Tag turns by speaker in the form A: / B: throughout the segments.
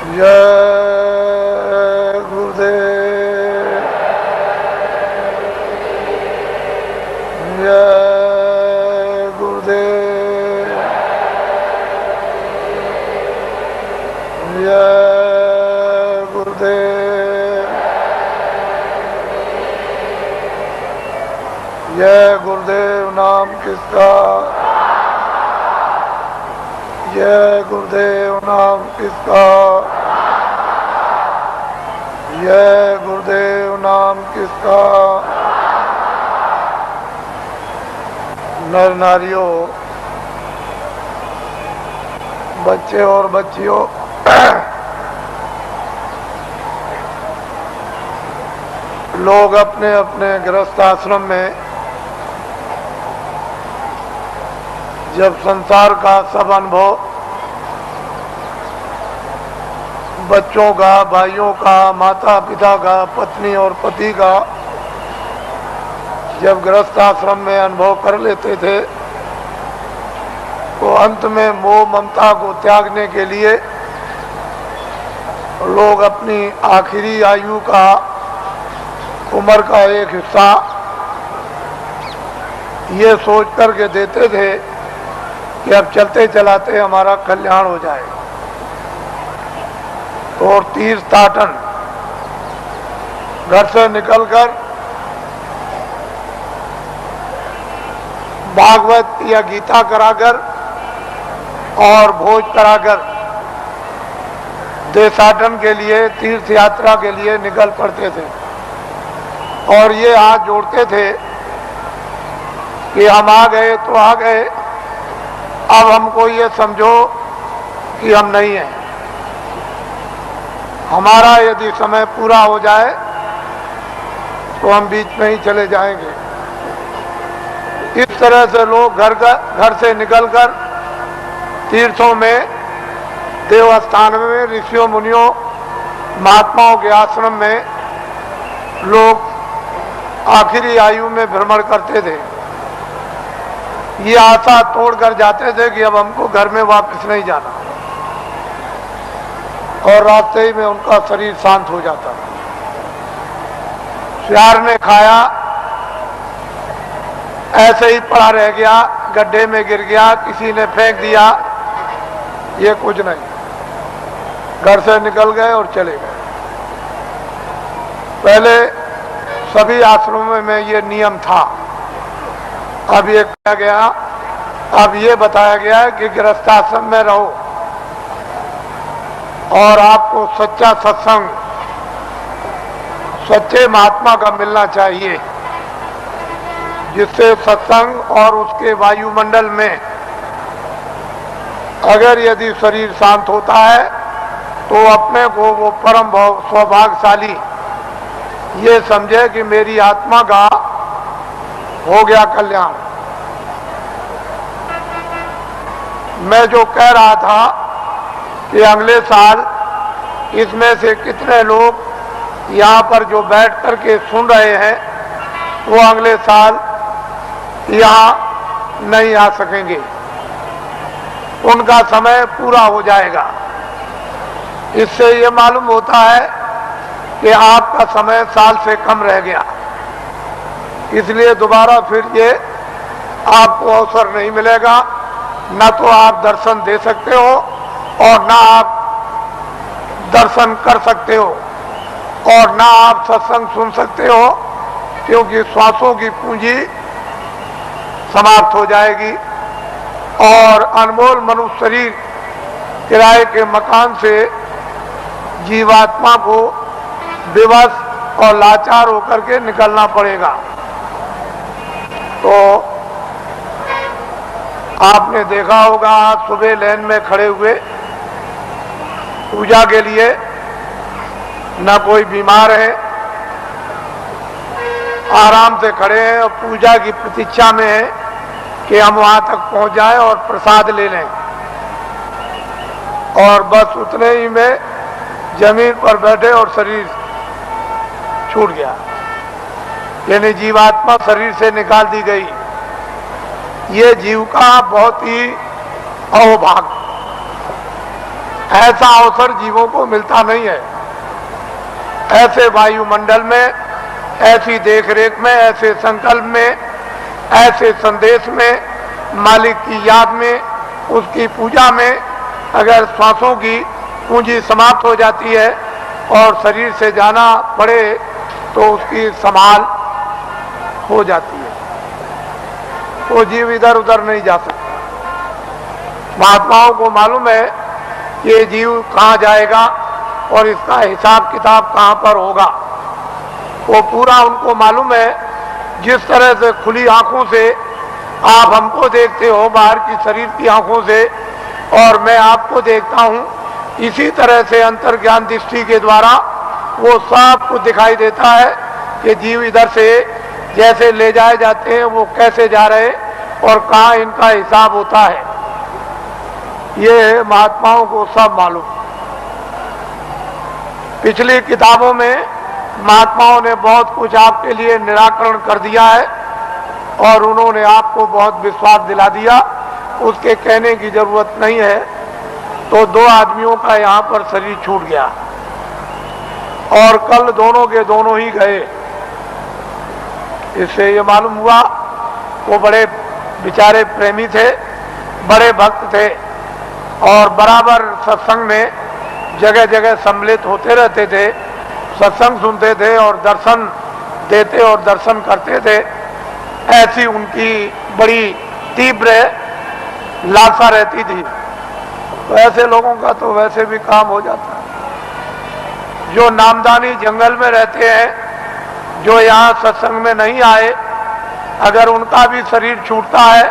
A: जय गुरुदेव। जय गुरुदेव। जय गुरुदेव। जय गुरुदेव नाम किसका, जय गुरुदेव नाम किसका, जय गुरुदेव नाम किसका। नर नारियों, बच्चे और बच्चियों, लोग अपने अपने गृहस्थ आश्रम में जब संसार का सब अनुभव बच्चों का, भाइयों का, माता पिता का, पत्नी और पति का जब गृहस्थ आश्रम में अनुभव कर लेते थे तो अंत में मोह ममता को त्यागने के लिए लोग अपनी आखिरी आयु का, उम्र का एक हिस्सा ये सोच करके देते थे कि अब चलते चलाते हमारा कल्याण हो जाए। तो और तीर्थाटन घर से निकलकर भागवत या गीता कराकर और भोज कराकर देशाटन के लिए, तीर्थ यात्रा के लिए निकल पड़ते थे और ये हाथ जोड़ते थे कि हम आ गए तो आ गए, अब हमको ये समझो कि हम नहीं हैं। हमारा यदि समय पूरा हो जाए तो हम बीच में ही चले जाएंगे। इस तरह से लोग घर से निकलकर तीर्थों में, देवस्थान में, ऋषियों मुनियों महात्माओं के आश्रम में लोग आखिरी आयु में भ्रमण करते थे। ये आशा तोड़कर जाते थे कि अब हमको घर में वापस नहीं जाना, और रास्ते ही में उनका शरीर शांत हो जाता। सियार ने खाया, ऐसे ही पड़ा रह गया, गड्ढे में गिर गया, किसी ने फेंक दिया, ये कुछ नहीं। घर से निकल गए और चले गए। पहले सभी आश्रमों में ये नियम था। अब ये किया गया, अब ये बताया गया है कि गृहस्थाश्रम में रहो और आपको सच्चा सत्संग, सच्चे महात्मा का मिलना चाहिए, जिससे सत्संग और उसके वायुमंडल में अगर यदि शरीर शांत होता है तो अपने को वो परम सौभाग्यशाली ये समझे कि मेरी आत्मा का हो गया कल्याण। मैं जो कह रहा था कि अगले साल इसमें से कितने लोग यहाँ पर जो बैठ करके सुन रहे हैं वो अगले साल यहाँ नहीं आ सकेंगे, उनका समय पूरा हो जाएगा। इससे ये मालूम होता है कि आपका समय साल से कम रह गया, इसलिए दोबारा फिर ये आपको अवसर नहीं मिलेगा। न तो आप दर्शन दे सकते हो और ना आप दर्शन कर सकते हो और ना आप सत्संग सुन सकते हो, क्योंकि श्वासों की पूंजी समाप्त हो जाएगी और अनमोल मनुष्य शरीर किराए के मकान से जीवात्मा को विवश और लाचार होकर के निकलना पड़ेगा। तो आपने देखा होगा, आज सुबह लाइन में खड़े हुए पूजा के लिए, न कोई बीमार है, आराम से खड़े हैं और पूजा की प्रतीक्षा में है कि हम वहां तक पहुंच जाएं और प्रसाद ले लें, और बस उतने ही में जमीन पर बैठे और शरीर छूट गया, यानी जीवात्मा शरीर से निकाल दी गई। ये जीव का बहुत ही अहोभाग्य। ऐसा अवसर जीवों को मिलता नहीं है। ऐसे वायुमंडल में, ऐसी देखरेख में, ऐसे संकल्प में, ऐसे संदेश में, मालिक की याद में, उसकी पूजा में अगर श्वासों की पूंजी समाप्त हो जाती है और शरीर से जाना पड़े तो उसकी संभाल हो जाती है, तो जीव इधर उधर नहीं जा सकता। महात्माओं को मालूम है ये जीव कहाँ जाएगा और इसका हिसाब किताब कहाँ पर होगा, वो पूरा उनको मालूम है। जिस तरह से खुली आंखों से आप हमको देखते हो बाहर की शरीर की आंखों से, और मैं आपको देखता हूँ, इसी तरह से अंतर्ज्ञान दृष्टि के द्वारा वो सब कुछ दिखाई देता है कि जीव इधर से जैसे ले जाए जाते हैं वो कैसे जा रहे और कहाँ इनका हिसाब होता है, ये महात्माओं को सब मालूम। पिछली किताबों में महात्माओं ने बहुत कुछ आपके लिए निराकरण कर दिया है और उन्होंने आपको बहुत विश्वास दिला दिया, उसके कहने की जरूरत नहीं है। तो दो आदमियों का यहाँ पर शरीर छूट गया और कल दोनों के दोनों ही गए। इससे ये मालूम हुआ वो बड़े बेचारे प्रेमी थे, बड़े भक्त थे और बराबर सत्संग में जगह जगह सम्मिलित होते रहते थे, सत्संग सुनते थे और दर्शन देते और दर्शन करते थे। ऐसी उनकी बड़ी तीव्र लालसा रहती थी। तो ऐसे लोगों का तो वैसे भी काम हो जाता है। जो नामदानी जंगल में रहते हैं, जो यहाँ सत्संग में नहीं आए, अगर उनका भी शरीर छूटता है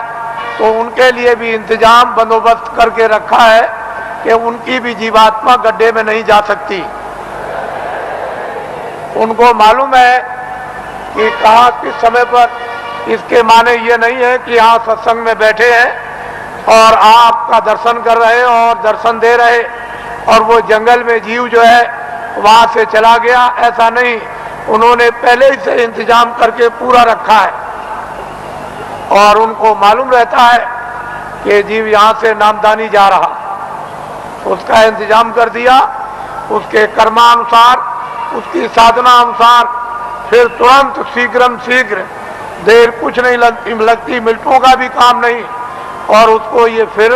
A: तो उनके लिए भी इंतजाम बंदोबस्त करके रखा है कि उनकी भी जीवात्मा गड्ढे में नहीं जा सकती। उनको मालूम है कि कहाँ किस समय पर। इसके माने ये नहीं है कि यहाँ सत्संग में बैठे हैं और आपका दर्शन कर रहे और दर्शन दे रहे और वो जंगल में जीव जो है वहां से चला गया, ऐसा नहीं। उन्होंने पहले ही से इंतजाम करके पूरा रखा है और उनको मालूम रहता है कि जीव यहाँ से नामदानी जा रहा, उसका इंतजाम कर दिया। उसके कर्मानुसार, उसकी साधना अनुसार फिर तुरंत शीघ्र देर कुछ नहीं लगती, मिनटों का भी काम नहीं, और उसको ये फिर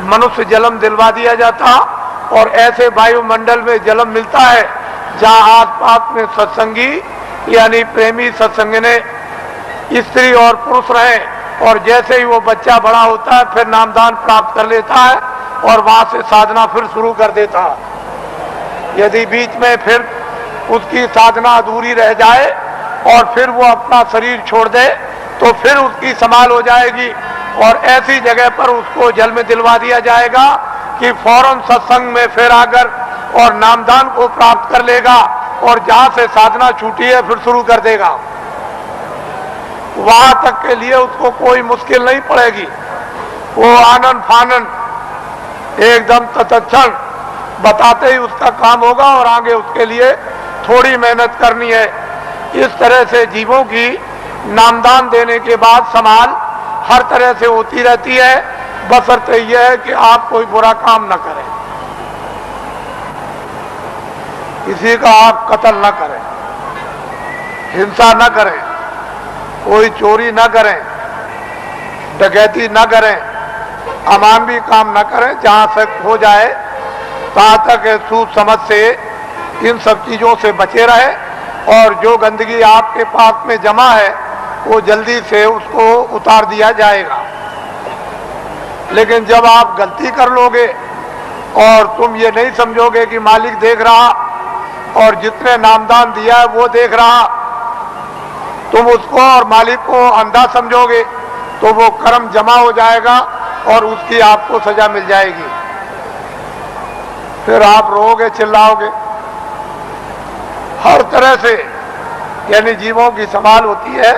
A: मनुष्य जन्म दिलवा दिया जाता और ऐसे वायुमंडल में जन्म मिलता है जहाँ आसपास में सत्संगी यानी प्रेमी सत्संगने स्त्री और पुरुष रहे, और जैसे ही वो बच्चा बड़ा होता है फिर नामदान प्राप्त कर लेता है और वहां से साधना फिर शुरू कर देता है। यदि बीच में फिर उसकी साधना अधूरी रह जाए और फिर वो अपना शरीर छोड़ दे तो फिर उसकी संभाल हो जाएगी और ऐसी जगह पर उसको जल में दिलवा दिया जाएगा कि फौरन सत्संग में फिर आकर और नामदान को प्राप्त कर लेगा और जहां से साधना छूटी है फिर शुरू कर देगा। वहां तक के लिए उसको कोई मुश्किल नहीं पड़ेगी। वो आनंद फानंद एकदम तत्क्षण बताते ही उसका काम होगा और आगे उसके लिए थोड़ी मेहनत करनी है। इस तरह से जीवों की नामदान देने के बाद संभाल हर तरह से होती रहती है, बशर्ते यह है कि आप कोई बुरा काम न करें, किसी का आप कत्ल न करें, हिंसा न करें, कोई चोरी न करें, डकैती न करें, अमानवीय काम न करें। जहां तक हो जाए तहां तक सूझ समझ से इन सब चीजों से बचे रहे और जो गंदगी आपके पास में जमा है वो जल्दी से उसको उतार दिया जाएगा। लेकिन जब आप गलती कर लोगे और तुम ये नहीं समझोगे कि मालिक देख रहा और जितने नामदान दिया है वो देख रहा, तुम उसको और मालिक को अंधा समझोगे तो वो कर्म जमा हो जाएगा और उसकी आपको सजा मिल जाएगी। फिर आप रोओगे, चिल्लाओगे। हर तरह से यानी जीवों की संभाल होती है।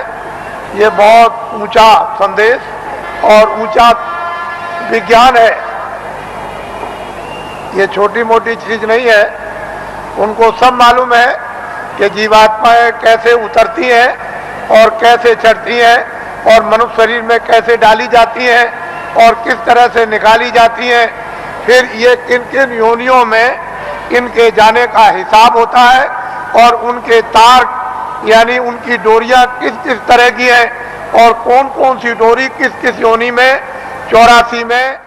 A: ये बहुत ऊंचा संदेश और ऊंचा विज्ञान है, ये छोटी मोटी चीज नहीं है। उनको सब मालूम है कि जीवात्माएं कैसे उतरती हैं और कैसे चढ़ती हैं और मनुष्य शरीर में कैसे डाली जाती हैं और किस तरह से निकाली जाती हैं। फिर ये किन किन योनियों में इनके जाने का हिसाब होता है और उनके तार यानी उनकी डोरियां किस किस तरह की हैं और कौन कौन सी डोरी किस किस योनि में 84 में